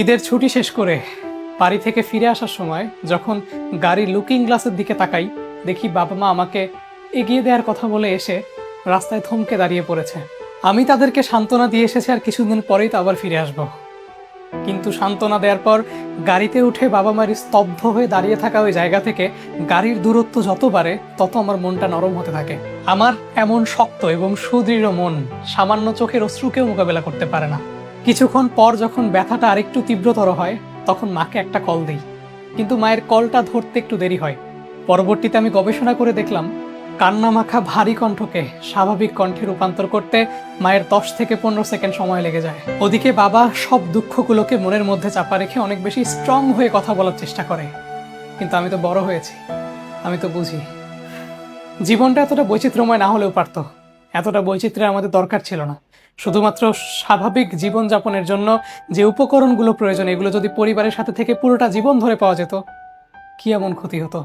ঈদের ছুটি শেষ করে বাড়ি থেকে ফিরে আসার সময় যখন গাড়ির লুকিং গ্লাসের দিকে তাকাই, দেখি বাবা মা আমাকে এগিয়ে দেওয়ার কথা বলে এসে রাস্তায় থমকে দাঁড়িয়ে পড়েছে। আমি তাদেরকে সান্ত্বনা দিয়ে এসেছি আর কিছুদিন পরেই তো আবার ফিরে আসব। কিন্তু সান্ত্বনা দেওয়ার পর গাড়িতে উঠে বাবা মার স্তব্ধ হয়ে দাঁড়িয়ে থাকা ওই জায়গা থেকে গাড়ির দূরত্ব যত বাড়ে তত আমার মনটা নরম হতে থাকে। আমার এমন শক্ত এবং সুদৃঢ় মন সামান্য চোখের অশ্রুকেও মোকাবেলা করতে পারে না। কিছুক্ষণ পর যখন ব্যথাটা আরেকটু তীব্রতর হয় তখন মাকে একটা কল দিই, কিন্তু মায়ের কলটা ধরতে একটু দেরি হয়। পরবর্তীতে আমি গবেষণা করে দেখলাম কান্নামাখা ভারী কণ্ঠকে স্বাভাবিক কণ্ঠে রূপান্তর করতে মায়ের 10 থেকে 15 সেকেন্ড সময় লেগে যায়। ওদিকে বাবা সব দুঃখগুলোকে মনের মধ্যে চাপা রেখে অনেক বেশি স্ট্রং হয়ে কথা বলার চেষ্টা করে। কিন্তু আমি তো বড় হয়েছি, আমি তো বুঝি জীবনটা এতটা বৈচিত্র্যময় না হলেও পারতো। এতটা বৈচিত্র্যের আমাদের দরকার ছিল না। শুধুমাত্র স্বাভাবিক জীবনযাপনের জন্য যে উপকরণগুলো প্রয়োজন এগুলো যদি পরিবারের সাথে থেকে পুরোটা জীবন ধরে পাওয়া যেত, কি এমন ক্ষতি হতো।